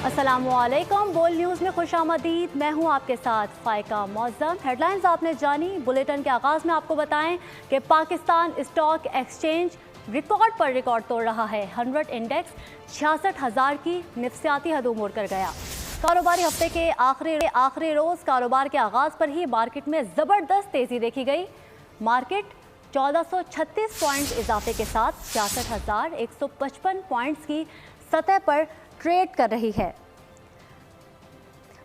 अस्सलामुअलैकुम। बोल न्यूज़ में खुशामदीद। मैं हूं आपके साथ फ़ाइका मौज़म। हेडलाइंस आपने जानी। बुलेटिन के आगाज़ में आपको बताएं कि पाकिस्तान स्टॉक एक्सचेंज रिकॉर्ड पर रिकॉर्ड तोड़ रहा है। 100 इंडेक्स 66,000 की नफसियाती हद उमूर कर गया। कारोबारी हफ्ते के आखिरी रोज़ कारोबार के आगाज़ पर ही मार्केट में ज़बरदस्त तेज़ी देखी गई। मार्केट 1436 पॉइंट इजाफे के साथ 66,155 पॉइंट्स की सतह पर ट्रेड कर रही है।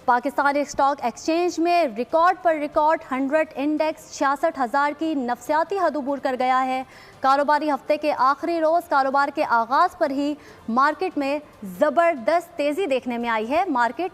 पाकिस्तान स्टॉक एक्सचेंज में रिकॉर्ड पर रिकॉर्ड 100 इंडेक्स 66,000 की नफसियाती हद अबूर कर गया है। कारोबारी हफ्ते के आखिरी रोज़ कारोबार के आगाज़ पर ही मार्केट में ज़बरदस्त तेज़ी देखने में आई है। मार्केट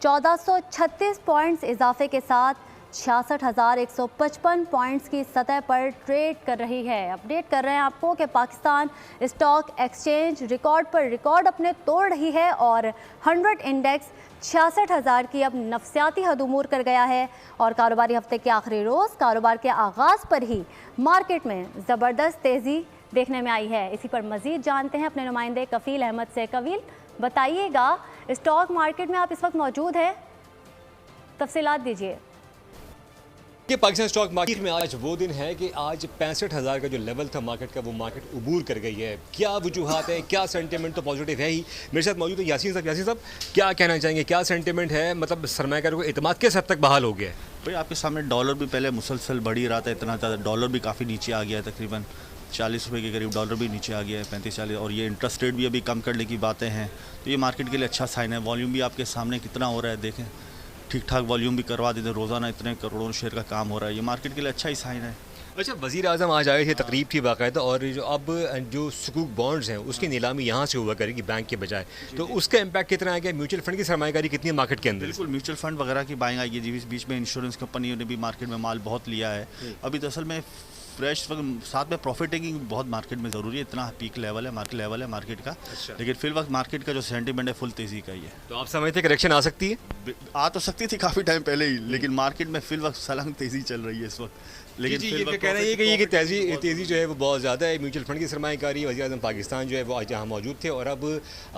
1436 पॉइंट्स इजाफे के साथ 66,155 पॉइंट्स की सतह पर ट्रेड कर रही है। अपडेट कर रहे हैं आपको कि पाकिस्तान स्टॉक एक्सचेंज रिकॉर्ड पर रिकॉर्ड अपने तोड़ रही है और 100 इंडेक्स 66,000 की अब नफसियाती हद उमूर कर गया है। और कारोबारी हफ्ते के आखिरी रोज़ कारोबार के आगाज़ पर ही मार्केट में ज़बरदस्त तेज़ी देखने में आई है। इसी पर मज़ीद जानते हैं अपने नुमाइंदे कफ़ील अहमद से। कफ़ील, बताइएगा, स्टॉक मार्केट में आप इस वक्त मौजूद हैं, तफसीलात दीजिए। कि पाकिस्तान स्टॉक मार्केट में आज वो दिन है कि आज 65,000 का जो लेवल था मार्केट का, वो मार्केट उबूर कर गई है। क्या वजूहात है, क्या सेंटिमेंट तो पॉजिटिव है ही। मेरे साथ मौजूद है यासीन साहब, क्या कहना चाहेंगे, क्या सेंटिमेंट है? मतलब सरमायाकारों को एतमाद किस हद तक बहाल हो गया है? भाई आपके सामने डॉलर भी पहले मुसलसल बढ़ ही रहा था, इतना ज़्यादा डॉलर भी काफ़ी नीचे आ गया है, तकरीबन 40 रुपये के करीब डॉलर भी नीचे आ गया है, 35-40। और ये इंटरेस्ट रेट भी अभी कम करने की बातें हैं, तो ये मार्केट के लिए अच्छा साइन है। वॉल्यूम भी आपके सामने कितना हो रहा है, देखें, ठीक ठाक वॉल्यूम भी करवा देते, रोज़ाना इतने करोड़ों शेयर का काम हो रहा है, ये मार्केट के लिए अच्छा ही साइन है। अच्छा, वज़ीर आज़म आज आए थे, तकरीब थी बाकायदा, और जो अब जो सुकूक बॉन्ड्स हैं उसकी नीलामी यहाँ से हुआ करेगी बैंक के बजाय, तो उसका इम्पैक्ट कितना है? म्यूचुअल फंड की सरमायाकारी कितनी है मार्केट के अंदर? बिल्कुल, म्यूचुअल फंड वगैरह की बाइंग आएगी जी। बीच में इंश्योरेंस कंपनियों ने भी मार्केट में माल बहुत लिया है। अभी तो असल में फ्रेश साथ में प्रॉफिट टेकिंग बहुत मार्केट में ज़रूरी है। इतना पीक लेवल है, मार्केट का। अच्छा। लेकिन फिल वक्त मार्केट का जो सेंटीमेंट है फुल तेज़ी का ही है। तो आप समझते हैं करेक्शन आ सकती है? आ तो सकती थी काफ़ी टाइम पहले ही, लेकिन मार्केट में फिल वक्त सलांग तेज़ी चल रही है इस वक्त। लेकिन ये कह रहे हैं कि ये तेज़ी जो है वो बहुत ज़्यादा है। म्यूचुअल फंड की सरमायाकारी, वज़ीर आज़म पाकिस्तान जो है वो आज यहाँ मौजूद थे, और अब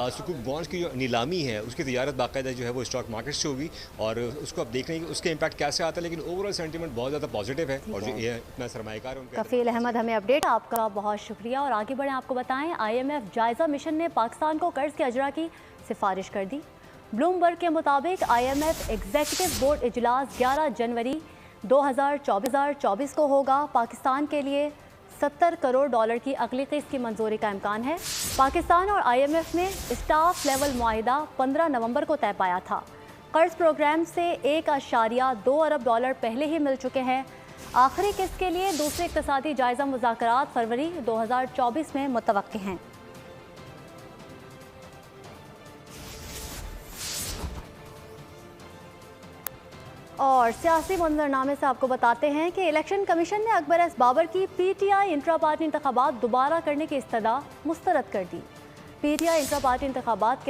सुकूक बॉन्ड्स की जो नीलामी है उसकी तजारत बाकायदा जो है वो स्टॉक मार्केट से होगी, और उसको अब देख रहे हैं कि उसका इम्पैक्ट कैसे आता है। लेकिन ओवरऑल सेंटीमेंट बहुत ज़्यादा पॉजिटिव है, और जो ये इतना सरमायाकार है उनका। कफ़ील अहमद, हमें अपडेट आपका बहुत शुक्रिया। और आगे बढ़ें, आपको बताएं, IMF जायज़ा मिशन ने पाकिस्तान को कर्ज के अजरा की सिफारिश कर दी। ब्लूमबर्ग के मुताबिक IMF एग्जीक्यूटिव बोर्ड इजलास 11 जनवरी 2024 को होगा। पाकिस्तान के लिए $70 करोड़ की अगली किस्त की मंजूरी का इम्कान है। पाकिस्तान और IMF ने स्टाफ लेवल मुआहिदा 15 नवंबर को तय पाया था। कर्ज प्रोग्राम से $1.2 अरब पहले ही मिल चुके हैं। आखिरी किस्त के लिए दूसरे इक़्तिसादी जायज़ा मुज़ाकरात फरवरी 2024 में मुतवक्किल हैं। और सियासी मंजरनामे से आपको बताते हैं कि इलेक्शन कमीशन ने अकबर एस बाबर की PTI इंट्रा पार्टी इंतखाबात दोबारा करने की इस्तदा मुस्तरद कर दी। PTI इंट्रा पार्टी इंतखाबात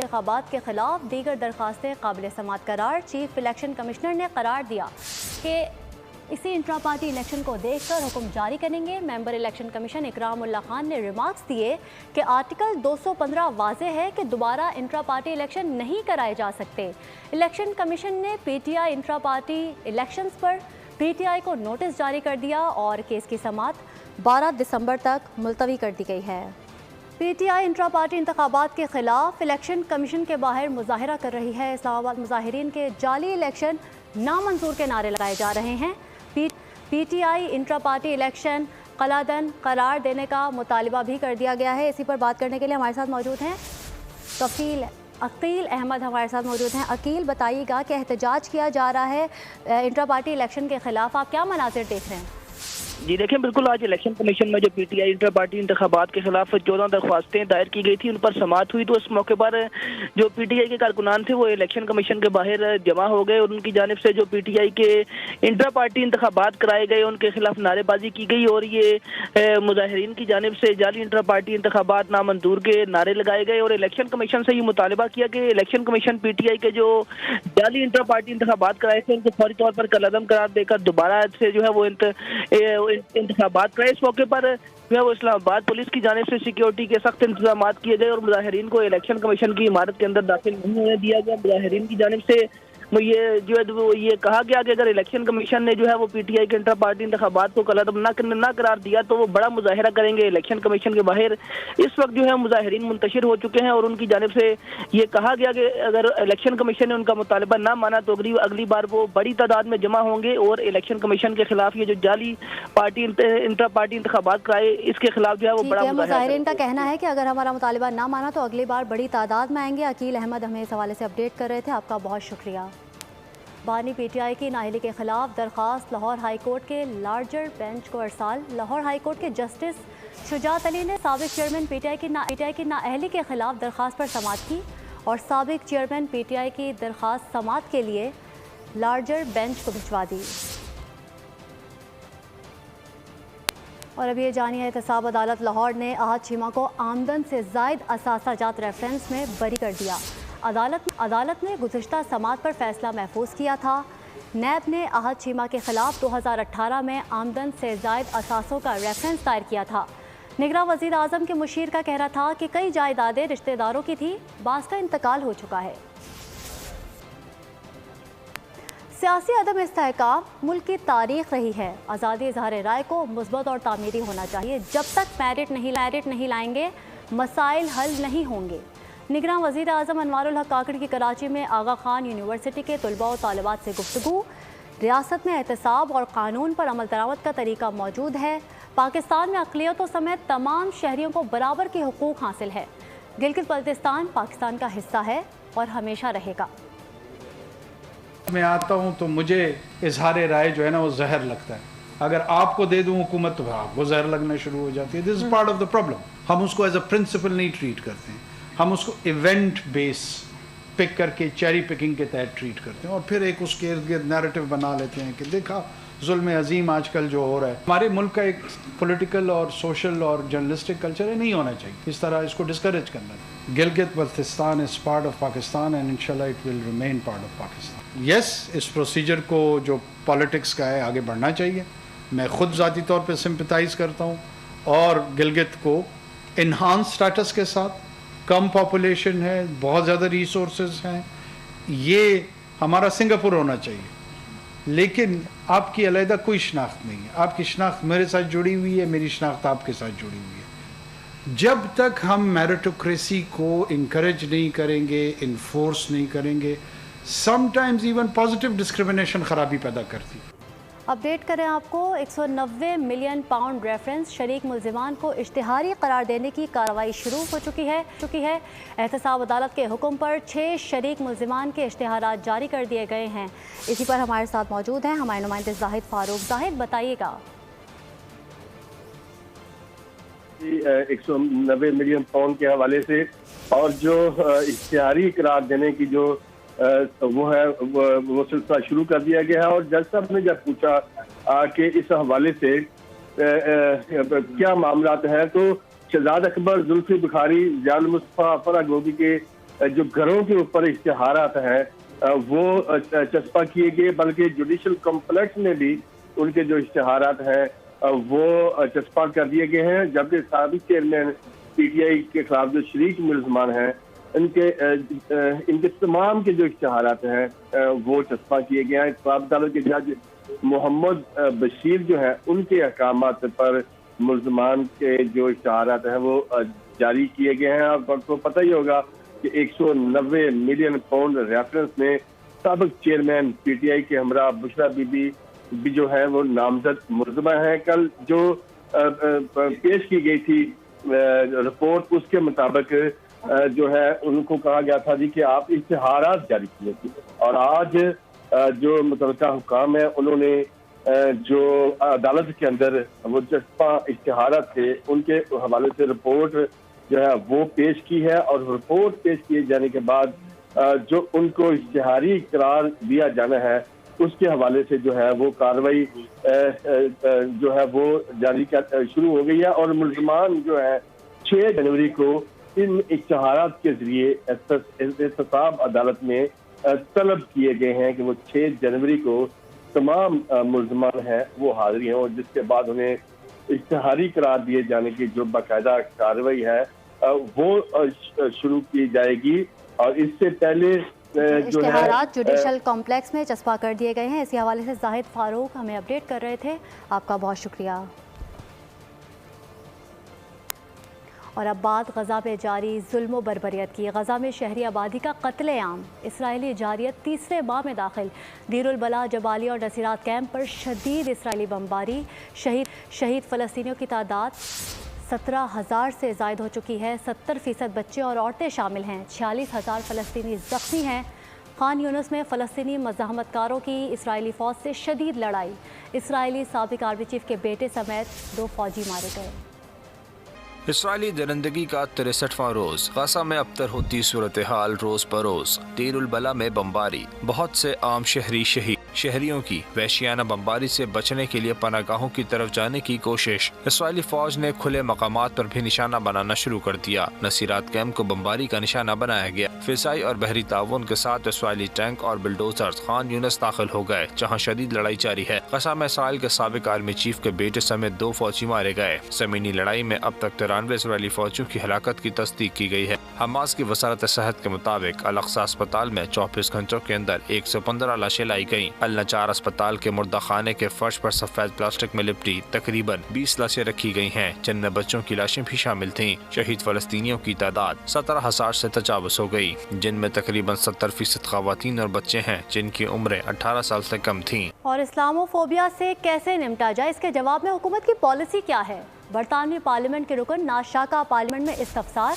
के खिलाफ दीगर दरख्वास्तें काबिल समाअत करार। चीफ इलेक्शन कमिश्नर ने करार दिया कि इसी इंट्रा पार्टी इलेक्शन को देखकर हुक्म जारी करेंगे। मेंबर इलेक्शन कमीशन इकराम उल्लाह खान ने रिमार्क्स दिए कि आर्टिकल 215 वाज़ेह है कि दोबारा इंट्रा पार्टी इलेक्शन नहीं कराए जा सकते। इलेक्शन कमीशन ने PTI इंट्रा पार्टी इलेक्शंस पर PTI को नोटिस जारी कर दिया और केस की समाअत 12 दिसंबर तक मुलतवी कर दी गई है। PTI इंट्रा पार्टी इंतखाबात के खिलाफ इलेक्शन कमीशन के बाहर मुजाहिरा कर रही है। इस्लामाबाद मुजाहिरीन के जाली इलेक्शन नामंजूर के नारे लगाए जा रहे हैं। PTI इंट्रा पार्टी इलेक्शन कलादन करार देने का मुतालिबा भी कर दिया गया है। इसी पर बात करने के लिए हमारे साथ मौजूद हैं अकील अहमद हमारे साथ मौजूद हैं। अकील, बताइएगा कि एहतजाज किया जा रहा है इंट्रा पार्टी इलेक्शन के खिलाफ, आप क्या मनाज़िर देख रहे हैं? जी देखें, बिल्कुल आज इलेक्शन कमीशन में जो PTI इंटर पार्टी इंतखाबात के खिलाफ 14 दरख्वास्तें दायर की गई थी, उन पर समाअत हुई। तो इस मौके पर जो PTI के कारकुनान थे वो इलेक्शन कमीशन के बाहर जमा हो गए और उनकी जानिब से जो PTI के इंटर पार्टी इंतखाबात कराए गए उनके खिलाफ नारेबाजी की गई और ये मुजाहिरीन की जानिब से जाली इंटर पार्टी इंतखाबात नामंजूर के नारे लगाए गए। और इलेक्शन कमीशन से ये मुतालबा किया कि इलेक्शन कमीशन PTI के जो जाली इंटर पार्टी इंतखाबात कराए थे उनको फौरी तौर पर कलअदम करार देकर दोबारा से जो है वो वो इंतखाबात कराए। इस मौके पर जो है वो इस्लामाबाद पुलिस की जानिब से सिक्योरिटी के सख्त इंतजाम किए गए और मुजाहिरीन को इलेक्शन कमीशन की इमारत के अंदर दाखिल नहीं होने दिया गया। मुजाहिरीन की जानिब से ये जो है वो ये कहा गया कि अगर इलेक्शन कमीशन ने जो है वो पीटीआई के इंटर पार्टी इंतखाबात को कलअदब ना करार दिया तो वो बड़ा मुजाहिरा करेंगे इलेक्शन कमीशन के बाहर। इस वक्त जो है मुजाहिरीन मुंतशिर हो चुके हैं और उनकी जानिब से ये कहा गया कि अगर इलेक्शन कमीशन ने उनका मुतालबा ना माना तो अगली बार वो बड़ी तादाद में जमा होंगे और इलेक्शन कमीशन के खिलाफ ये जो जाली पार्टी इंटर पार्टी इंतखाबात कराए इसके खिलाफ जो है वो बड़ा मुजाहिरीन का कहना है कि अगर हमारा मुतालबा ना माना तो अगली बार बड़ी तादाद में आएंगे। अकील अहमद हमें इस हवाले से अपडेट कर रहे थे, आपका बहुत शुक्रिया। बानी पीटीआई की नाअहली के खिलाफ दरख्वास्त लाहौर हाई कोर्ट के लार्जर बेंच को अरसाल। लाहौर हाई कोर्ट के जस्टिस शुजात अली ने साबिक चेयरमैन पीटीआई की नाअहली के खिलाफ दरख्वास्त पर समाअत की और साबिक चेयरमैन पीटीआई की दरख्वास्त समाअत के लिए लार्जर बेंच को भिजवा दी। और अब ये जानिए, एहतसाब अदालत लाहौर ने आहत चीमा को आमदन से ज़ायद असासा जात रेफरेंस में बरी कर दिया। अदालत ने गुज़िश्ता समाअत पर फैसला महफूज किया था। नैब ने आहत चीमा के खिलाफ 2018 में आमदन से ज़ायद असासों का रेफरेंस दायर किया था। निगरान वज़ीर आज़म के मुशीर का कहना था कि कई जायदादें रिश्तेदारों की थी, बास का इंतकाल हो चुका है। सियासी अदम इस्तेहकाम मुल्क की तारीख रही है। आज़ादी इज़हार राय को मुस्बत और तामीरी होना चाहिए। जब तक मेरिट नहीं लाएंगे मसाइल हल नहीं होंगे। निगरान वज़ीर आज़म अनवारुल हक काकड़ की कराची में आगा खान यूनिवर्सिटी के तलबा और तालिबात से गुफ्तगू। रियासत में एहतसाब और कानून पर अमल दरामद का तरीका मौजूद है। पाकिस्तान में अक़लियतों समेत तमाम शहरियों को बराबर के हुकूक हासिल है। गिलगित बल्तिस्तान पाकिस्तान का हिस्सा है और हमेशा रहेगा। मैं आता हूँ तो मुझे इजहार राय जो है ना वो जहर लगता है। अगर आपको दे दूँ हुकूमत तो आपको जहर लगना शुरू हो जाती है। This is part of the problem. हम उसको एज अ प्रिंसिपल नहीं ट्रीट करते हैं, हम उसको इवेंट बेस पिक करके चेरी पिकिंग के तहत ट्रीट करते हैं और फिर एक उसके इर्द गिर्द नैरेटिव बना लेते हैं कि देखा जुल्म अजीम आजकल जो हो रहा है। हमारे मुल्क का एक पॉलिटिकल और सोशल और जर्नलिस्टिक कल्चर है, नहीं होना चाहिए इस तरह, इसको डिस्करेज करना है। Gilgit Baltistan is part of Pakistan and इंशाल्लाह it will remain part of Pakistan. Yes, इस प्रोसीजर को जो पॉलिटिक्स का है आगे बढ़ना चाहिए। मैं खुद ज़ाती तौर पर सिंपथाइज़ करता हूँ और गिलगित को इन्हांस स्टेटस के साथ, कम पॉपुलेशन है, बहुत ज़्यादा रिसोर्सेज हैं, ये हमारा सिंगापुर होना चाहिए। लेकिन आपकी अलहदा कोई शनाख्त नहीं है। आपकी शनाख्त मेरे साथ जुड़ी हुई है, मेरी शनाख्त आपके साथ जुड़ी हुई है। जब तक हम मेरिटोक्रेसी को इनकरेज नहीं करेंगे, इन्फोर्स नहीं करेंगे, समटाइम्स इवन पॉजिटिव डिस्क्रिमिनेशन खराबी पैदा करती है। अपडेट करें आपको, 190 मिलियन पाउंड रेफरेंस शरीक मुल्जिमान को इश्तिहारी करार देने की कार्रवाई शुरू हो चुकी है। एहतसाब अदालत के हुक्म पर 6 शरीक मुल्जिमान के इश्तिहारात जारी कर दिए गए हैं। इसी पर हमारे साथ मौजूद हैं हमारे नुमाइंदे जाहिद फारूक। जाहिद, बताइएगा। 190 मिलियन पाउंड के हवाले से और जो इश्तिहारी करार देने की जो वो है वो सिलसिला शुरू कर दिया गया है। और जज साहब ने जब पूछा कि इस हवाले से क्या मामलात हैं, तो शहजाद अकबर, जुल्फी बुखारी, जाल मुस्तफा, फरा गोगी के जो घरों के ऊपर इश्तिहारात हैं वो चस्पा किए गए, बल्कि जुडिशल कॉम्प्लेक्स में भी उनके जो इश्तिहारात हैं वो चस्पा कर दिए गए हैं। जबकि साबिक चेयरमैन पीटीआई के खिलाफ जो शरीक मुल्ज़मान हैं इनके तमाम के जो इश्तिहारात हैं वो चस्पा किए गए हैं। इस्लामाबाद अदालत के जज मोहम्मद बशीर जो है उनके अहकामात पर मुल्ज़मान के जो इश्तिहारात हैं वो जारी किए गए हैं। आपको पता ही होगा कि 190 मिलियन पाउंड रेफरेंस में साबिक चेयरमैन पीटीआई के हमरा बुशरा बीबी भी जो है वो नामजद मुलज़मा है। कल जो पेश की गई थी रिपोर्ट, उसके मुताबिक जो है उनको कहा गया था जी कि आप इश्तिहारात जारी किए थे और आज जो मुतलका हुकाम है उन्होंने जो अदालत के अंदर वो चस्पा इश्तिहारात थे उनके हवाले से रिपोर्ट जो है वो पेश की है। और रिपोर्ट पेश किए जाने के बाद जो उनको इश्तिहारी करार दिया जाना है उसके हवाले से जो है वो कार्रवाई जो है वो जारी शुरू हो गई है। और मुल्ज़मान जो है 6 जनवरी को इन इश्तिहारात के जरिए एहतसाब अदालत में तलब किए गए हैं कि वो 6 जनवरी को तमाम मुल्ज़मान हैं वो हाजिर हैं, और जिसके बाद उन्हें इश्तिहारी करार दिए जाने की जो बाकायदा कार्रवाई है वो शुरू की जाएगी। और इससे पहले जो है इश्तिहारात जुडिशल कॉम्प्लेक्स में चस्पा कर दिए गए हैं। इसी हवाले से जाहिद फारूक हमें अपडेट कर रहे थे, आपका बहुत शुक्रिया। और अब बात गज़ा में जारी जुल्म बरबरियत की। गज़ा में शहरी आबादी का कत्लेआम, इसराइली जारियत तीसरे माह में दाखिल। दीरुल बला, जबाली और नसीरात कैंप पर शदीद इसराइली बमबारी। शहीद फ़लस्तीनियों की तादाद 17,000 से ज़ायद हो चुकी है। 70% बच्चे और औरतें शामिल हैं। 46,000 फ़लस्तीनी ज़ख्मी हैं। खान यूनुस में फ़लस्तीनी मज़ाहमतकारों की इसराइली फ़ौज से शदीद लड़ाई। इसराइली साबिक़ आर्मी चीफ के बेटे समेत 2 फ़ौजी मारे गए। इसराइली दरिंदगी का 63वां रोज। गज़ा में अबतर होती सूरत हाल रोज बरोज। दीरुल बला में बमबारी, बहुत से आम शहरी शहीद। शहरियों की वहशियाना बमबारी से बचने के लिए पनागाहों की तरफ जाने की कोशिश। इसराइली फौज ने खुले मकामात पर भी निशाना बनाना शुरू कर दिया। नसीरात कैंप को बमबारी का निशाना बनाया गया। फिजाई और बहरी ताउन के साथ इसराइली टैंक और बुलडोजर्स खान यूनुस दाखिल हो गए, जहाँ शदीद लड़ाई जारी है। गज़ा में इसराइल के साबिक आर्मी चीफ के बेटे समेत 2 फौजी मारे गए। ज़मीनी लड़ाई में अब तक 93 इसराइली फौजियों की हलाकत की तस्दीक की गई है। हमास की वजारत सेहत के मुताबिक अल अक्सा अस्पताल में 24 घंटों के अंदर 115 लाशें लाई गयी। अल नजार अस्पताल के मुर्दा खाने के फर्श पर सफेद प्लास्टिक में लिपटी तकरीबन 20 लाशें रखी गई हैं, जिनमें बच्चों की लाशें भी शामिल थीं। शहीद फलस्तीनियों की तादाद 17,000 से तजावुज हो गई, जिनमें तकरीबन 70% खवातीन और बच्चे हैं जिनकी उम्रें 18 साल से कम थीं। और इस्लामोफोबिया से कैसे निपटा जाए, इसके जवाब में हुकूमत की पॉलिसी क्या है? बरतानवी पार्लियामेंट के रुकन नाशाका पार्लियामेंट में इस्तफसार।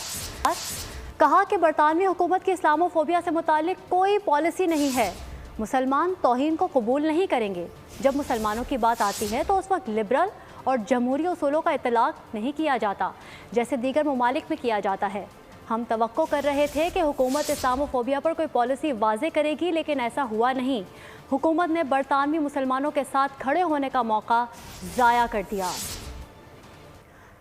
कहा कि बरतानवी हुकूमत की इस्लामोफोबिया से मुतालिक कोई पॉलिसी नहीं है। मुसलमान तौहीन को कबूल नहीं करेंगे। जब मुसलमानों की बात आती है तो उस वक्त लिबरल और जमहूरी उसूलों का इतलाक नहीं किया जाता जैसे दीगर ममालिक में किया जाता है। हम तवक्को कर रहे थे कि हुकूमत इस्लामोफोबिया पर कोई पॉलिसी वाज़े करेगी, लेकिन ऐसा हुआ नहीं। हुकूमत ने बरतानवी मुसलमानों के साथ खड़े होने का मौका ज़ाया कर दिया।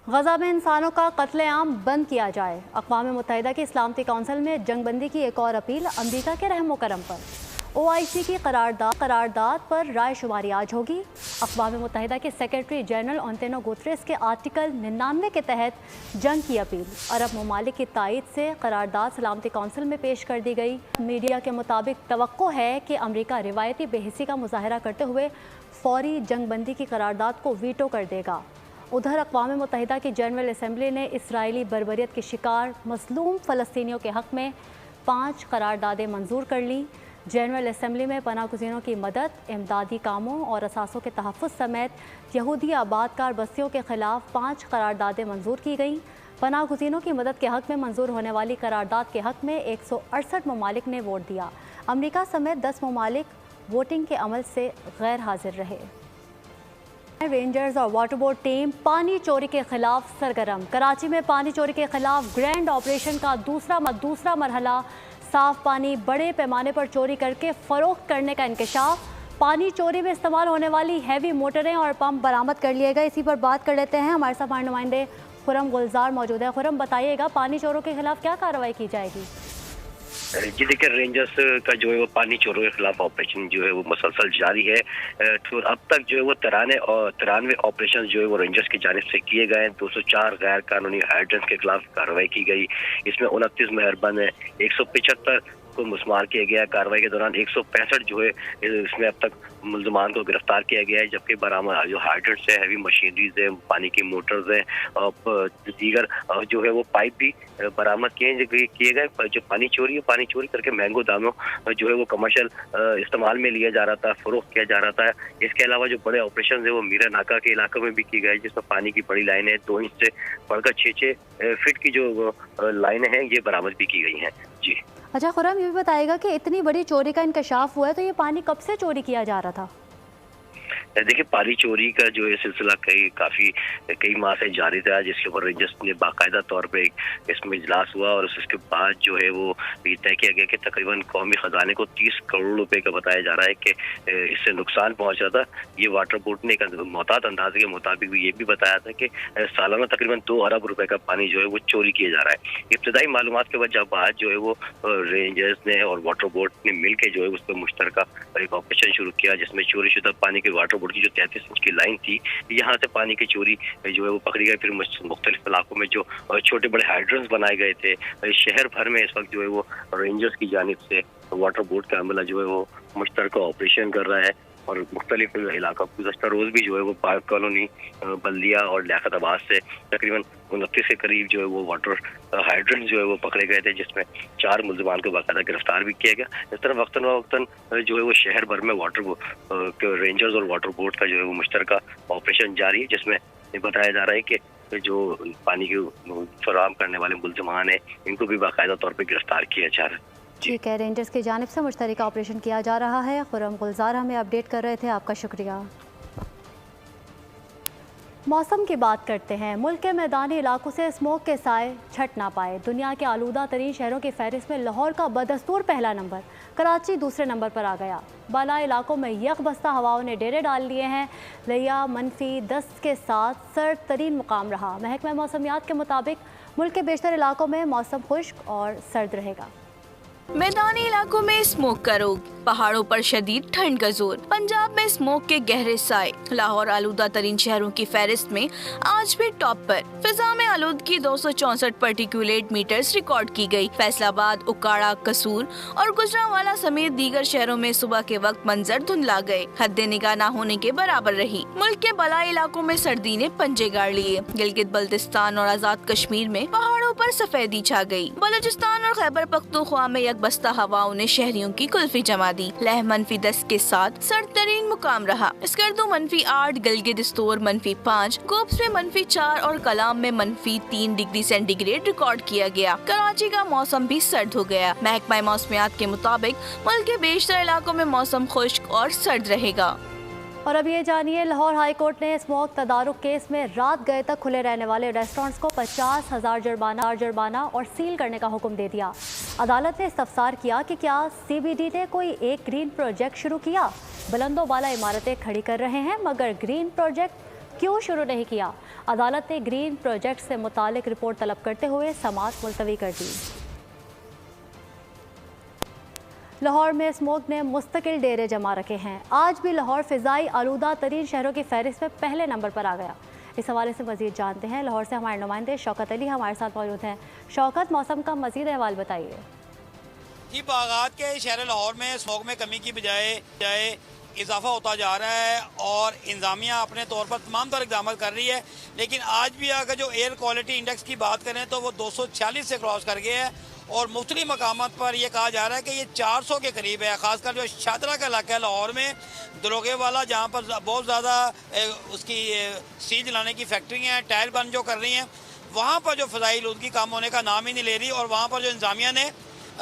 गज़ा में इंसानों का कत्लेआम बंद किया जाए। अक़वाम मुत्तहिदा की सलामती कौंसिल में जंगबंदी की एक और अपील। अमरीका के रहमो करम पर OIC की करारदाद पर राय शुमारी आज होगी। अक़वाम मुत्तहिदा के सेक्रेटरी जनरल एंटोनियो गुतेरेस के आर्टिकल 99 के तहत जंग की अपील अरब ममालिक की तायद से करारदाद सलामती कौंसिल में पेश कर दी गई। मीडिया के मुताबिक तवक्को है कि अमरीका रिवायती बेहिसी का मुजाहरा करते हुए फौरी जंगबंदी की करारदाद को वीटो कर देगा। उधर अक़वाम मुत्तहिदा की जनरल असम्बली ने इसराइली बर्बरियत के शिकार मज़लूम फ़लस्तीनियों के हक़ में 5 करारदादें मंजूर कर लीं। जनरल असम्बली में पनाहगज़ीनों की मदद, इमदादी कामों और असासों के तहफ़्फ़ुज़ समेत यहूदी आबादकार बस्तियों के ख़िलाफ़ 5 करारदादें मंजूर की गईं। पनाहगज़ीनों की मदद के हक़ में मंजूर होने वाली करारदाद के हक़ में 168 ममालिक ने वोट दिया। अमरीका समेत 10 ममालिक वोटिंग के अमल से गैर हाजिर रहे। रेंजर्स और वाटर बोर्ड टीम पानी चोरी के खिलाफ सरगर्म। कराची में पानी चोरी के खिलाफ ग्रैंड ऑपरेशन का दूसरा मरहला। साफ पानी बड़े पैमाने पर चोरी करके फरोख्त करने का इंकशाफ। पानी चोरी में इस्तेमाल होने वाली हैवी मोटरें और पंप बरामद कर लिए गए। इसी पर बात कर लेते हैं, हमारे साथ हमारे नुमाइंदे खुरम गुलजार मौजूद है। खुरम, बताइएगा पानी चोरों के खिलाफ क्या कार्रवाई की जाएगी? जी देखिए, रेंजर्स का जो है वो पानी चोरों के खिलाफ ऑपरेशन जो है वो मुसलसल जारी है। तो अब तक जो है वो 93 ऑपरेशन जो है वो रेंजर्स की जानिब से किए गए हैं। 204 गैर कानूनी हाइड्रेंट्स के खिलाफ कार्रवाई की गई। इसमें 29 मेहरबान है, 175 को मुस्मार किया गया। कार्रवाई के दौरान 165 जो है इसमें अब तक मुल्ज़मान को गिरफ्तार किया गया है, जबकि बरामद जो हाइड्रेंट्स है, हैवी मशीनरीज है, पानी की मोटर्स हैं और दीगर जो है वो पाइप भी बरामद किए गए। जो पानी चोरी करके महंगो दामों जो है वो कमर्शियल इस्तेमाल में लिया जा रहा था, फरोख्त किया जा रहा था। इसके अलावा जो बड़े ऑपरेशन है वो मीरा नाका के इलाके में भी किए गए, जिसमें पानी की बड़ी लाइनें 2 इंच से बढ़कर 6 फीट की जो लाइनें हैं ये बरामद भी की गई हैं। जी अच्छा खुरम, ये भी बताएगा कि इतनी बड़ी चोरी का इंकशाफ हुआ है तो ये पानी कब से चोरी किया जा रहा था? देखिए, पानी चोरी का जो है सिलसिला कई माह से जारी था, जिसके ऊपर रेंजर्स ने बाकायदा तौर पे इसमें इजलास हुआ और उसके बाद जो है वो ये तय किया गया कि तकरीबन कौमी खजाने को 30 करोड़ रुपए का बताया जा रहा है कि इससे नुकसान पहुंच रहा था। ये वाटर बोर्ड ने एक मोहतात अंदाजे के मुताबिक ये भी बताया था कि सालाना तकरीबन 2 अरब रुपए का पानी जो है वो चोरी किया जा रहा है। इब्तदाई मालूमात के बाद जो है वो रेंजर्स ने और वाटर बोर्ड ने मिलकर जो है उस पर मुश्तरका एक ऑपरेशन शुरू किया, जिसमें चोरी शुदा पानी के वाटर बोर्ड की जो 33 इंच की लाइन थी, यहाँ से पानी की चोरी जो है वो पकड़ी गई। फिर मुख्तलिफ इलाकों में जो छोटे बड़े हाइड्रेंट्स बनाए गए थे, शहर भर में इस वक्त जो है वो रेंजर्स की जानिब से वाटर बोर्ड का अमला जो है वो मुश्तरका ऑपरेशन कर रहा है और मुख्तलिफ इलाका गुज़श्ता रोज़ भी जो है वो पार्क कॉलोनी, बल्दिया और लियाकताबाद से तकरीबन 29 के करीब जो है वो वाटर हाइड्रेंट जो है वो पकड़े गए थे, जिसमें 4 मुल्ज़िमान को बाकायदा गिरफ्तार भी किया गया। इस तरह वक्तन जो है वो शहर भर में वाटर रेंजर्स और वाटर बोर्ड का जो है वो मुश्तरका ऑपरेशन जारी है, जिसमें बताया जा रहा है कि जो पानी की फराहम करने वाले मुल्ज़िमान हैं इनको भी बाकायदा तौर पर गिरफ्तार किया जा रहा है। ठीक है, रेंजर्स की जानिब से मुश्तरका ऑपरेशन किया जा रहा है। खुर्रम गुलजार हमें अपडेट कर रहे थे, आपका शुक्रिया। मौसम की बात करते हैं। मुल्क के मैदानी इलाकों से स्मोक के साए छट ना पाए। दुनिया के आलूदा तरीन शहरों की फहरिस्त में लाहौर का बदस्तूर पहला नंबर, कराची दूसरे नंबर पर आ गया। बाला इलाकों में यकबस्ता हवाओं ने डेरे डाल लिए हैं। लिया -10 के साथ सर्द तरीन मुकाम रहा। महकमा मौसमियात के मुताबिक मुल्क के बेशतर इलाकों में मौसम खुश्क और सर्द रहेगा। मैदानी इलाकों में स्मोक का रोग, पहाड़ों पर शदीद ठंड का जोर, पंजाब में स्मोक के गहरे साए। लाहौर आलूदा तरीन शहरों की फहरिस्त में आज भी टॉप पर। फिजा में आलूदगी 264 पार्टिकुलेट मीटर्स रिकॉर्ड की गई। फैसलाबाद, उकाड़ा, कसूर और गुजरांवाला समेत दीगर शहरों में सुबह के वक्त मंजर धुंधला गए, हद निगाह न होने के बराबर रही। मुल्क के बलाई इलाकों में सर्दी ने पंजे गाड़ लिए। गिलगित बल्तिस्तान और आजाद कश्मीर में पहाड़ों पर सफेदी छा गई। बलूचिस्तान और खैबर पख्तूनख्वा में बस्ता हवाओं ने शहरियों की कुल्फी जमा दी। लह -10 के साथ सर्द तरीन मुकाम रहा। स्कर्दू -8, गिलगित स्टोर -5, कोप्स में -4 और कलाम में -3 डिग्री सेंटीग्रेड रिकॉर्ड किया गया। कराची का मौसम भी सर्द हो गया। महकमा मौसमियात के मुताबिक मुल्क के बेशतर इलाकों में मौसम खुश्क और सर्द रहेगा। और अब ये जानिए, लाहौर हाई कोर्ट ने स्मोक तदारुक केस में रात गए तक खुले रहने वाले रेस्टोरेंट्स को 50,000 जुर्माना और सील करने का हुक्म दे दिया। अदालत ने इस्तफसार किया कि क्या CBD ने कोई एक ग्रीन प्रोजेक्ट शुरू किया। बुलंदो बाला इमारतें खड़ी कर रहे हैं, मगर ग्रीन प्रोजेक्ट क्यों शुरू नहीं किया। अदालत ने ग्रीन प्रोजेक्ट से मुतालिक रिपोर्ट तलब करते हुए समाअत मुलतवी कर दी। लाहौर में स्मोक ने मुस्तकिल डेरे जमा रखे हैं। आज भी लाहौर फ़िज़ाई आलूदा तरीन शहरों की फहरिस्त में पहले नंबर पर आ गया। इस हवाले से मज़ीद जानते हैं। लाहौर से हमारे नुमाइंदे शौकत अली हमारे साथ मौजूद हैं। शौकत, मौसम का मज़ीद अहवाल बताइए। जी, बागात के शहर लाहौर में स्मोक में कमी की बजाय इजाफा होता जा रहा है और इंतजामिया अपने तौर पर तमाम तरह इक़दाम कर रही है, लेकिन आज भी अगर जो एयर क्वालिटी इंडेक्स की बात करें तो वो 246 से क्रॉस कर गए है और मुख्तलिफ मकामात पर यह कहा जा रहा है कि ये 400 के करीब है। ख़ासकर जो शादरा का इलाका है लाहौर में, दरोगे वाला, जहाँ पर बहुत ज़्यादा उसकी सील जलाने की फैक्ट्रियाँ हैं, टायर बंद जो कर रही हैं, वहाँ पर जो फ़ज़ाई आलूदगी कम होने का नाम ही नहीं ले रही। और वहाँ पर जो इंतजामिया ने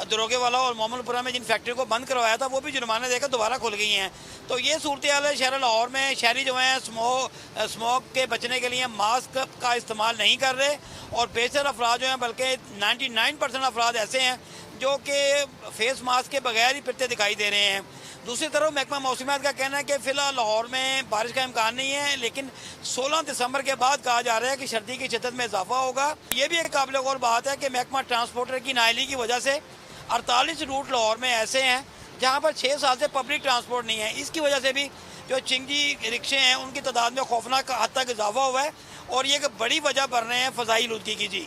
दरोगे वाला और मोहम्मदपुरा में जिन फैक्ट्री को बंद करवाया था वो भी जुर्माने देकर दोबारा खुल गई हैं। तो ये सूरत हाल है शहर लाहौर में। शहरी जो हैं स्मोक के बचने के लिए मास्क का इस्तेमाल नहीं कर रहे और बेशतर अफराद जो हैं, बल्कि 99% अफराद ऐसे हैं जो कि फेस मास्क के बगैर ही फिरते दिखाई दे रहे हैं। दूसरी तरफ महकमा मौसमियात का कहना है कि फ़िलहाल लाहौर में बारिश का इम्कान नहीं है, लेकिन 16 दिसंबर के बाद कहा जा रहा है कि सर्दी की शिद्दत में इजाफा होगा। ये भी एक काबिल गौर बात है कि महकमा ट्रांसपोर्टर की नाअहली की वजह से 48 रूट लाहौर में ऐसे हैं जहाँ पर 6 साल से पब्लिक ट्रांसपोर्ट नहीं है। इसकी वजह से भी जो चिंगी रिक्शे हैं उनकी तादाद में खौफनाक हद तक इजाफा हुआ है और ये बड़ी वजह बन रहे हैं फ़ज़ाई आलूदगी की। जी,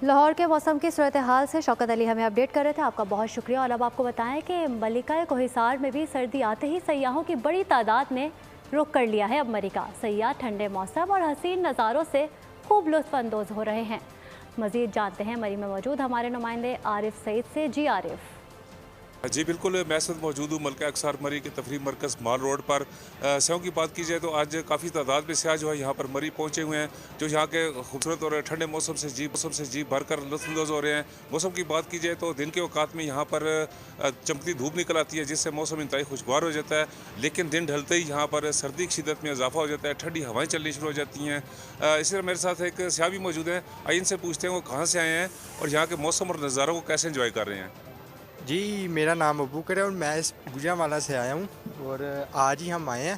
लाहौर के मौसम की सूरत हाल से शौकत अली हमें अपडेट कर रहे थे, आपका बहुत शुक्रिया। और अब आपको बताएं कि मलिका कोहिसार में भी सर्दी आते ही सयाहों की बड़ी तादाद ने रुख कर लिया है। अब मलिका सयाह ठंडे मौसम और हसीन नज़ारों से खूब लुत्फ़अंदोज़ हो रहे हैं। मज़ीद जानते हैं मरी में मौजूद हमारे नुमाइंदे आरिफ सईद से। जी आरिफ। जी बिल्कुल, मैं इस वक्त मौजूद हूँ मलका अक्सार मरी के तफरी मरकज़ माल रोड पर। स्याहों की बात की जाए तो आज काफ़ी तादाद में स्याह जो है यहाँ पर मरी पहुँचे हुए हैं, जो यहाँ के खूबसूरत और ठंडे मौसम से जी भर कर लुत्फ़अंदोज़ हो रहे हैं। मौसम की बात की जाए तो दिन के औकात में यहाँ पर चमकती धूप निकल आती है, जिससे मौसम इंतहाई खुशगवार हो जाता है। लेकिन दिन ढलते ही यहाँ पर सर्दी की शिद्दत में इजाफा हो जाता है, ठंडी हवाएँ चलनी शुरू हो जाती हैं। इसी तरह मेरे साथ एक स्याह भी मौजूद हैं, आइए इनसे पूछते हैं वो कहाँ से आए हैं और यहाँ के मौसम और नज़ारों को कैसे इंजॉय कर रहे हैं। जी, मेरा नाम अबूकर है और मैं इस गुजरांवाला से आया हूँ और आज ही हम आए हैं।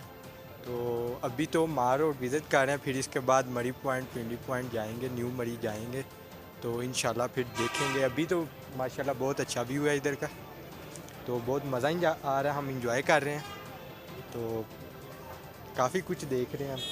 तो अभी तो मार रोड विज़िट कर रहे हैं, फिर इसके बाद मरी पॉइंट, पिंडी पॉइंट जाएंगे, न्यू मरी जाएंगे, तो इंशाल्लाह फिर देखेंगे। अभी तो माशाल्लाह बहुत अच्छा व्यू है इधर का, तो बहुत मज़ा ही आ रहा है, हम इंजॉय कर रहे हैं, तो काफ़ी कुछ देख रहे हैं हम।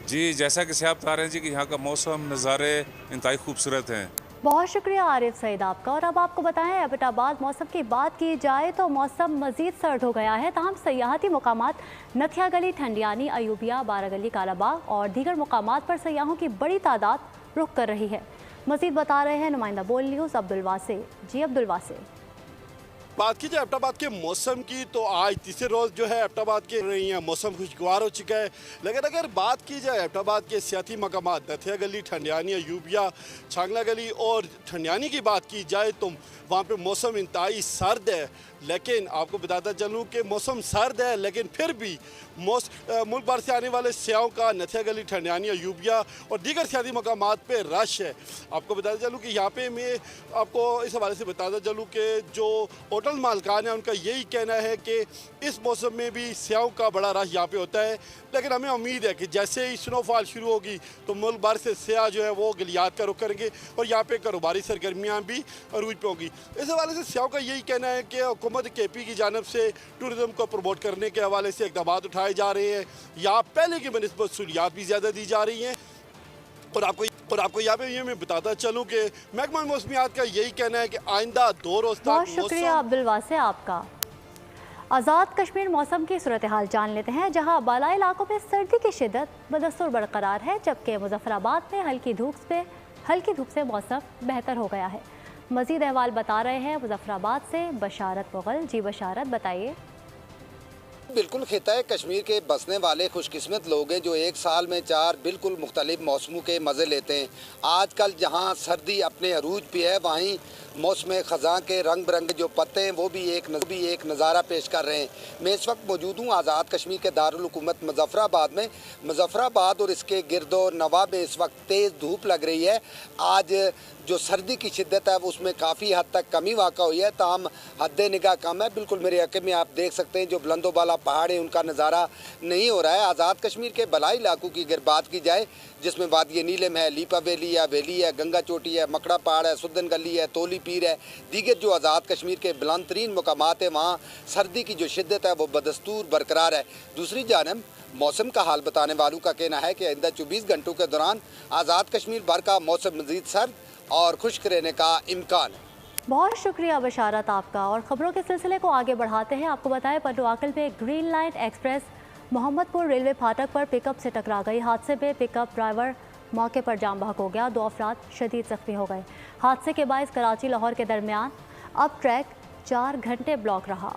जी, जैसा कि आप बता रहे हैं जी कि यहाँ का मौसम नज़ारे इंतहाई खूबसूरत हैं। बहुत शुक्रिया आरिफ सईद आपका। और अब आपको बताएं एबटाबाद मौसम की बात की जाए तो मौसम मज़ीद सर्द हो गया है, तमाम सयाहती मकामात नथिया गली, ठंडियानी, अयूबिया, बारह गली, कालाबाग और दीगर मकामात पर सयाहों की बड़ी तादाद रुख कर रही है। मज़ीद बता रहे हैं नुमाइंदा बोल न्यूज़ अब्दुल वासे। जी अब्दुल वासे, बात की जाए एबटाबाद के मौसम की तो आज तीसरे रोज़ जो है एबटाबाद के रही है मौसम खुशगवार हो चुका है। लेकिन अगर बात की जाए एबटाबाद के सियाती मकामात नथिया गली, ठंडियानी, अयूबिया, छांगला गली और ठंडियानी की बात की जाए तो वहाँ पे मौसम इंतहाई सर्द है। लेकिन आपको बताता चलूँ कि मौसम सर्द है, लेकिन फिर भी मुल्क भर से आने वाले सयाहों का नथिया गली, ठंडियानी, अयूबिया और दीगर सियाती मकामात पे रश है। आपको बताता चलूँ कि यहाँ पे मैं आपको इस हवाले से बताता चलूँ कि जो होटल मालकान है उनका यही कहना है कि इस मौसम में भी सयाहों का बड़ा रश यहाँ पे होता है। लेकिन हमें उम्मीद है कि जैसे ही स्नोफॉल शुरू होगी तो मुल्क भर से सयाह जो है वो गलियात का रुख करेंगे और यहाँ पे कारोबारी सरगर्मियाँ भी अरूज पे होंगी। इस हवाले से सयाहों का यही कहना है कि हुकूमत KP की जानिब से टूरिज़म को प्रमोट करने के हवाले से इक़दाम उठाए जा रहे हैं। यहाँ पहले की बनिस्बत सहूलियात भी ज़्यादा दी जा रही हैं। और आपको यहाँ पे ये मैं बताता चलूँ कि महकमा मौसमियात का यही कहना है कि आइंदा 2 रोज़ तक। बहुत शुक्रिया अब्दुल वासे आपका। आज़ाद कश्मीर मौसम की सूरत हाल जान लेते हैं, जहां बालाई इलाकों में सर्दी की शिद्दत बदस्तूर बरकरार है, जबकि मुजफ्फराबाद में हल्की धूप से मौसम बेहतर हो गया है। मज़ीद अहवाल बता रहे हैं मुजफ्फराबाद से बशारत मुगल। जी बशारत, बताइए। बिल्कुल खिता कश्मीर के बसने वाले खुशकिस्मत लोग हैं जो एक साल में 4 बिल्कुल मुख्तलिफ मौसमों के मज़े लेते हैं। आजकल जहां सर्दी अपने अरूज पे है, वहीं मौसम ख़ज़ां के रंग बिरंगे जो पत्ते हैं वो भी एक नज़ारा पेश कर रहे हैं। मैं इस वक्त मौजूद हूँ आज़ाद कश्मीर के दारुल हुकूमत मुजफ्फराबाद में। मुजफ्फराबाद और इसके गिरदो नवा में इस वक्त तेज़ धूप लग रही है। आज जो सर्दी की शिद्दत है उसमें काफ़ी हद तक कमी वाक़ा हुई है, ताहम हद निगाह कम है। बिल्कुल मेरे हक़ में आप देख सकते हैं जो बुलंदोबाला पहाड़ है उनका नज़ारा नहीं हो रहा है। आज़ाद कश्मीर के बलाई इलाकों की अगर बात की जाए, जिसमें वादी नीलम है, लीपा वैली है, वैली है, गंगा चोटी है, मकड़ा पहाड़ है, सुदन गली है, तोली पीर है, दीगर जो आज़ाद कश्मीर के बुलंद तरीन मकामात है, वहाँ सर्दी की जो शिद्दत है वो बदस्तूर बरकरार है। दूसरी जानब मौसम का हाल बताने वालों का कहना है कि आइंदा 24 घंटों के दौरान आज़ाद कश्मीर भर का मौसम मज़ीद सर्द और खुश्क रहने का इम्कान है। बहुत शुक्रिया बशारत आपका। और ख़बरों के सिलसिले को आगे बढ़ाते हैं। आपको बताएं पटवाकल में green line express Mohammadpur railway फाटक पर पिकअप से टकरा गई। हादसे में पिकअप ड्राइवर मौके पर जाम बहक हो गया, 2 अफराद शदीद ज़ख्मी हो गए। हादसे के बायस कराची लाहौर के दरमियान अब ट्रैक 4 घंटे ब्लॉक रहा।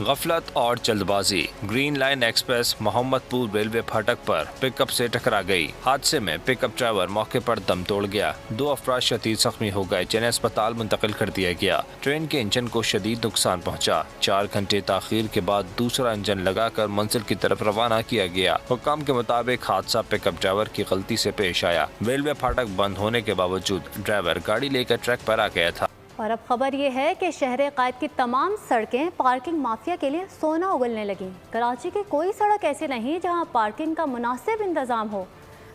गफलत और जल्दबाजी, green line express Mohammadpur railway फाटक पर पिकअप से टकरा गई। हादसे में पिकअप ड्राइवर मौके पर दम तोड़ गया, 2 अफराद शदीद जख्मी हो गए जिन्हें अस्पताल मुंतकिल कर दिया गया। ट्रेन के इंजन को शदीद नुकसान पहुंचा। 4 घंटे ताखीर के बाद दूसरा इंजन लगाकर मंजिल की तरफ रवाना किया गया। हुक्म के मुताबिक हादसा पिकअप ड्राइवर की गलती से पेश आया। रेलवे फाटक बंद होने के बावजूद ड्राइवर गाड़ी लेकर ट्रैक पर आ गया था। और अब खबर ये है कि शहर कायद की तमाम सड़कें पार्किंग माफिया के लिए सोना उगलने लगी। कराची की कोई सड़क ऐसी नहीं जहां पार्किंग का मुनासिब इंतजाम हो।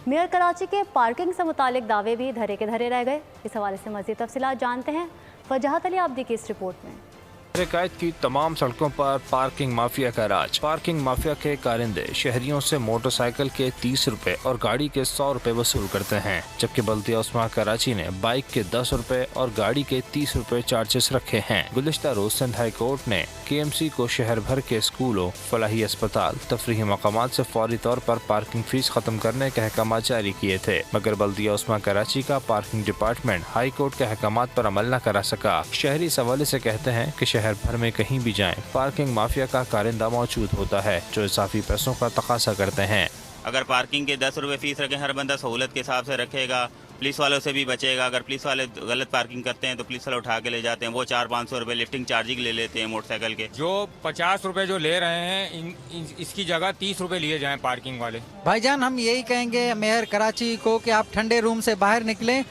मेयर कराची के पार्किंग से मुतालिक दावे भी धरे के धरे रह गए। इस हवाले से मज़ीद तफसीलात जानते हैं फजहत अली आब्दी की इस रिपोर्ट में। रिकायत की तमाम सड़कों पर पार्किंग माफिया का राज। पार्किंग माफिया के कारिंदे शहरियों से मोटरसाइकिल के 30 रुपए और गाड़ी के 100 रुपए वसूल करते हैं, जबकि बल्दिया उस्मा कराची ने बाइक के 10 रुपए और गाड़ी के 30 रुपए चार्जेस रखे हैं। गुज़िश्ता रोज सिंध हाई कोर्ट ने KMC को शहर भर के स्कूलों, फलाही अस्पताल, तफरीही मकामात से फौरी तौर पर पार्किंग फीस खत्म करने के अहकाम जारी किए थे, मगर बल्दिया उस्मा कराची का पार्किंग डिपार्टमेंट हाई कोर्ट के अहकाम पर अमल न करा सका। शहरी इस हवाले से कहते हैं कि शहर भर में कहीं भी जाएं, पार्किंग माफिया का कारिंदा मौजूद होता है जो इजाफी पैसों का तकाजा करते हैं। अगर पार्किंग के 10 रुपए फीस रखें, हर बंदा सहूलत के हिसाब से रखेगा, पुलिस वालों से भी बचेगा। अगर पुलिस वाले गलत पार्किंग करते हैं तो पुलिस वाले उठा के ले जाते हैं, वो 400-500 रुपए लिफ्टिंग चार्जिंग ले लेते हैं मोटरसाइकिल के। जो 50 रुपए जो ले रहे हैं इसकी जगह 30 रुपए लिए जाएं पार्किंग वाले। भाईजान, हम यही कहेंगे मेयर कराची को कि आप ठंडे रूम से बाहर निकलें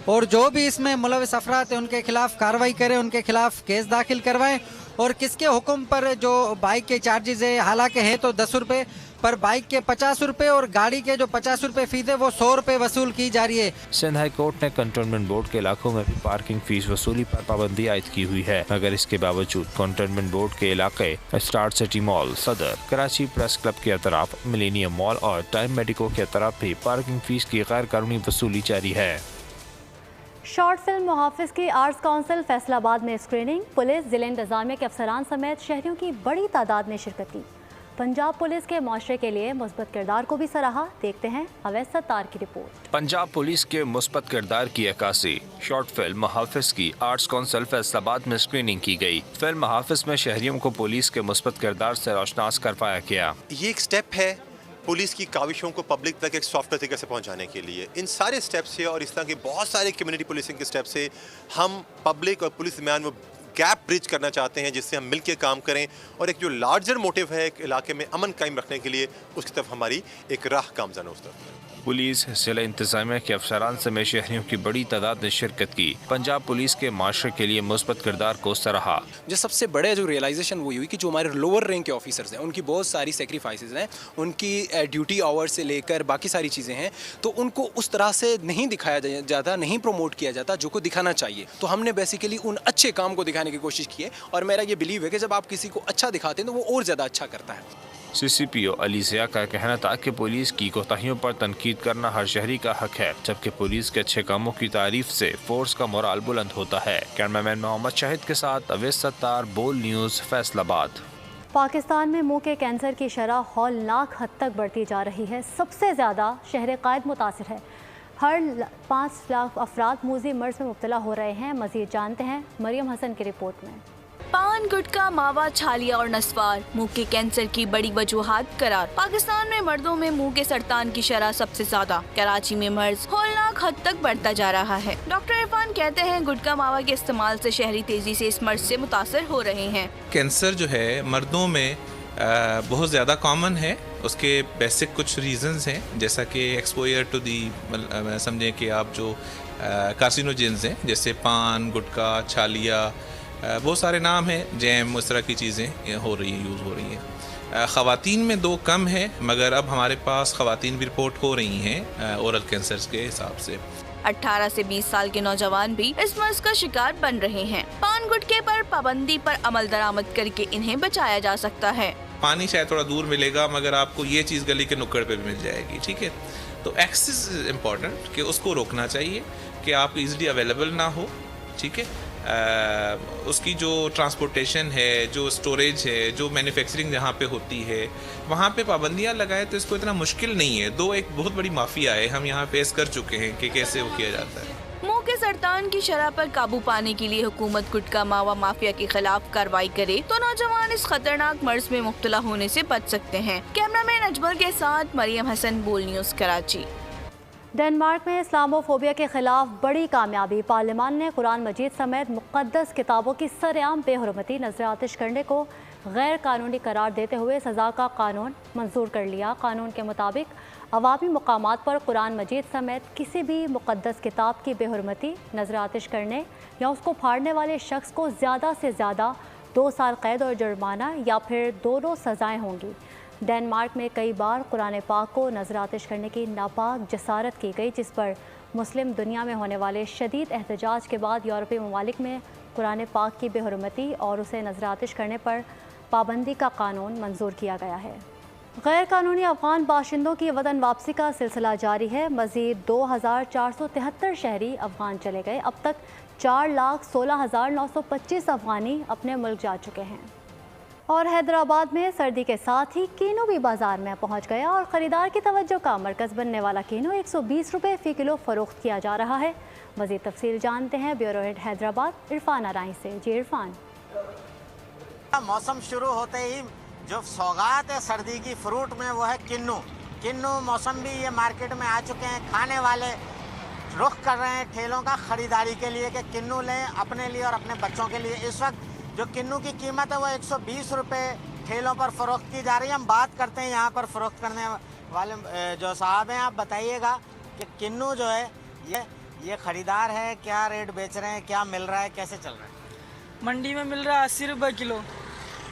और जो भी इसमें मुलविस अफराद हैं उनके खिलाफ कार्रवाई करें, उनके खिलाफ केस दाखिल करवाएं। और किसके हुक्म पर जो बाइक के चार्जेस है, हालांकि है तो 10 रुपए, पर बाइक के 50 रुपए और गाड़ी के जो 50 रुपए फीस है वो 100 रुपए वसूल की जा रही है। सिंध हाई कोर्ट ने कंटोनमेंट बोर्ड के इलाकों में भी पार्किंग फीस वसूली पर पाबंदी आयद की हुई है, मगर इसके बावजूद कंटोनमेंट बोर्ड के इलाके स्टार सिटी मॉल, सदर, कराची प्रेस क्लब के अतराफ, मिलेनियम मॉल और टाइम मेडिको के अतराफ भी पार्किंग फीस की गैर कानूनी वसूली जारी है। शॉर्ट फिल्म मुहाफिज की आर्ट्स काउंसिल फैसलाबाद में स्क्रीनिंग, पुलिस, जिला इंतजामिया के अफसरान समेत शहरियों की बड़ी तादाद ने शिरकत की। पंजाब पुलिस के माशरे के लिए मुस्बत किरदार को भी सराहा। देखते हैं अवैस सत्तार की रिपोर्ट। पंजाब पुलिस के मुस्बत किरदार की अक्कासी। शॉर्ट फिल्म मुहाफिज की आर्ट्स काउंसिल फैसलाबाद में स्क्रीनिंग की गई। फिल्म मुहाफिज में शहरियों को पुलिस के मुस्बत किरदार से रोशनास करवाया गया। ये एक स्टेप है पुलिस की काविशों को पब्लिक तक एक सॉफ्ट तरीके से पहुंचाने के लिए। इन सारे स्टेप से और इस तरह के बहुत सारे कम्युनिटी पुलिसिंग के स्टेप से हम पब्लिक और पुलिस दरमियान वो गैप ब्रिज करना चाहते हैं, जिससे हम मिलकर काम करें और एक जो लार्जर मोटिव है एक इलाके में अमन कायम रखने के लिए, उसकी तरफ हमारी एक राह गामज़न है उस तरफ। पुलिस, जिला इंतजामिया के अफसरान समेत शहरियों की बड़ी तादाद ने शिरकत की। पंजाब पुलिस के माशरे के लिए मुस्बत किरदार को सराहा। जो सबसे बड़े जो रियलाइजेशन वो हुई कि जो हमारे लोअर रैंक के ऑफिसर्स हैं उनकी बहुत सारी सेक्रीफाइसेस हैं, उनकी ड्यूटी आवर्स से लेकर बाकी सारी चीज़ें हैं, तो उनको उस तरह से नहीं दिखाया जाता, नहीं प्रमोट किया जाता जो को दिखाना चाहिए। तो हमने बेसिकली उन अच्छे काम को दिखाने की कोशिश की है और मेरा ये बिलीव है कि जब आप किसी को अच्छा दिखाते हैं तो वो और ज़्यादा अच्छा करता है। CCPO अली ज़िया का कहना था कि पुलिस की कोताहियों पर तनकीद करना हर शहरी का हक है, जबकि पुलिस के अच्छे कामों की तारीफ से फोर्स का मोराल बुलंद होता है। कैमरामैन मोहम्मद शाहिद के साथ अवैस सत्तार, बोल न्यूज़, फैसलाबाद। पाकिस्तान में मुंह के कैंसर की शरह हौलनाक हद तक बढ़ती जा रही है। सबसे ज़्यादा शहर कायद मुतासिर है। हर 5 लाख अफराद मूजी मर्ज में मुब्तला हो रहे हैं। मज़ीद जानते हैं मरियम हसन की रिपोर्ट में। पान, गुटखा, मावा, छालिया और नस्वार मुंह के कैंसर की बड़ी वजूहात करार। पाकिस्तान में मर्दों में मुंह के सरतान की शरह सबसे ज्यादा। कराची में मर्ज हौलनाक हद तक बढ़ता जा रहा है। डॉक्टर इरफान कहते हैं गुटखा मावा के इस्तेमाल से शहरी तेजी से इस मर्ज से मुतासर हो रहे हैं। कैंसर जो है मर्दों में बहुत ज़्यादा कॉमन है। उसके बेसिक कुछ रीजंस हैं, जैसा कि एक्सपोजर टू दी, समझें कि आप जो कार्सिनोजेंस हैं जैसे पान, गुटखा, छालिया, बहुत सारे नाम हैं, जैम, उस तरह की चीज़ें यूज़ हो रही हैं। ख़वातीन में 2 कम है, मगर अब हमारे पास ख़वातीन भी रिपोर्ट हो रही हैं ओरल कैंसर के हिसाब से। 18 से 20 साल के नौजवान भी इस मर्ज का शिकार बन रहे हैं। पान गुटखे पर पाबंदी पर अमल दरामद करके इन्हें बचाया जा सकता है। पानी शायद थोड़ा दूर मिलेगा, मगर आपको ये चीज़ गली के नुक्कड़ पे भी मिल जाएगी। ठीक है, तो एक्सेस इज इम्पॉर्टेंट कि उसको रोकना चाहिए कि आप इजीली अवेलेबल ना हो। ठीक है, उसकी जो ट्रांसपोर्टेशन है, जो स्टोरेज है, जो मैन्युफैक्चरिंग जहाँ पे होती है, वहाँ पे पाबंदियाँ लगाए तो इसको इतना मुश्किल नहीं है। एक बहुत बड़ी माफिया है, हम यहाँ फेस कर चुके हैं कि कैसे वो किया जाता है। मुंह के सरतान की शरह पर काबू पाने के लिए हुकूमत गुटखा मावा माफिया के खिलाफ कार्रवाई करे तो नौजवान इस खतरनाक मर्ज में मुब्तला होने से बच सकते हैं। कैमरामैन अजमल के साथ मरियम हसन, बोल न्यूज़, कराची। डेनमार्क में इस्लामोफोबिया के खिलाफ बड़ी कामयाबी। पार्लियामान ने कुरान मजीद समेत मुक़द्दस किताबों की सरेआम बेहुरमती, नजर आतिश करने को गैर कानूनी करार देते हुए सज़ा का कानून मंजूर कर लिया। कानून के मुताबिक अवामी मकामात पर कुरान मजीद समेत किसी भी मुक़द्दस किताब की बेहुरमती, नजर आतिश करने या उसको फाड़ने वाले शख्स को ज़्यादा से ज़्यादा 2 साल कैद और जुर्माना या फिर दोनों सज़ाएँ होंगी। डेनमार्क में कई बार कुरान पाक को नजर आतिश करने की नापाक जसारत की गई, जिस पर मुस्लिम दुनिया में होने वाले शदीद एहतजाज के बाद यूरोपीय ममालिक में कुरान पाक की बेहुरमती और उसे नजर आतिश करने पर पाबंदी का कानून मंजूर किया गया है। गैर कानूनी अफगान बाशिंदों की वतन वापसी का सिलसिला जारी है। मज़ीद 2473 शहरी अफगान चले गए। अब तक 4,16,925 अफगानी अपने मुल्क जा चुके हैं। और हैदराबाद में सर्दी के साथ ही किन्नू भी बाजार में पहुंच गया और ख़रीदार की तवज्जो का मरकज़ बनने वाला किन्नू 120 रुपये फ़ी किलो फ़रोख्त किया जा रहा है। मज़ीद तफसील जानते हैं ब्यूरो हेड हैदराबाद इरफान आराई से। जी इरफान। मौसम शुरू होते ही जो सौगात है सर्दी की फ्रूट में वो है किन्नू। किन्नू मौसम्बी ये मार्केट में आ चुके हैं। खाने वाले रुख कर रहे हैं ठेलों का ख़रीदारी के लिए कि किन्नू लें अपने लिए और अपने बच्चों के लिए। इस वक्त जो किन्नू की कीमत है वो 120 रुपये ठेलों पर फ़रोख्त की जा रही है। हम बात करते हैं यहाँ पर फ़रोख्त करने वाले जो साहब हैं, आप बताइएगा कि किन्नू जो है ये ख़रीदार है, क्या रेट बेच रहे हैं, क्या मिल रहा है, कैसे चल रहा है? मंडी में मिल रहा है 80 रुपये किलो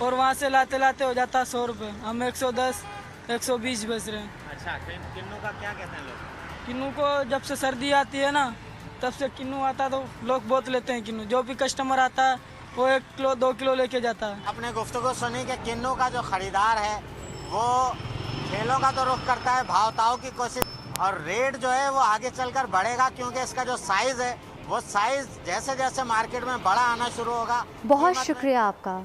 और वहाँ से लाते लाते हो जाता है 100 रुपये। हम 110 120 बेच रहे हैं। अच्छा, किन्नू का क्या कहते हैं लोग? किन्नू को जब से सर्दी आती है ना तब से किन्नू आता है तो लोग बहुत लेते हैं किन्नू। जो भी कस्टमर आता है वो 1 किलो 2 किलो लेके जाता है। अपने गुफ्तगू सुनी कि किन्नू का जो खरीदार है वो ठेलों का तो रुख करता है, भाव-ताव की कोशिश, और रेट जो है वो आगे चलकर बढ़ेगा क्योंकि इसका जो साइज़ है वो साइज़ जैसे जैसे मार्केट में बड़ा आना शुरू होगा। बहुत शुक्रिया आपका।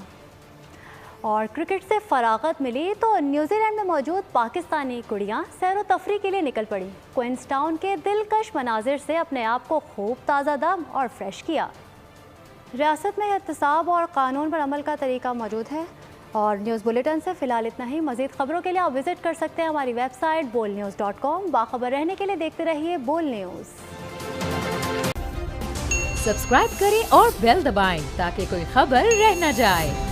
और क्रिकेट से फरागत मिली तो न्यूजीलैंड में मौजूद पाकिस्तानी कुड़ियाँ सैर व तफरी के लिए निकल पड़ी। क्वींसटाउन के दिलकश मनाजिर से अपने आप को खूब ताज़ा दम और फ्रेश किया। रियासत में एहतसाब और कानून पर अमल का तरीका मौजूद है। और न्यूज़ बुलेटिन से फ़िलहाल इतना ही। मज़ीद खबरों के लिए आप विज़िट कर सकते हैं हमारी वेबसाइट bolnews.com। बाखबर रहने के लिए देखते रहिए बोल न्यूज़। सब्सक्राइब करें और बेल दबाएं ताकि कोई खबर रह न जाए।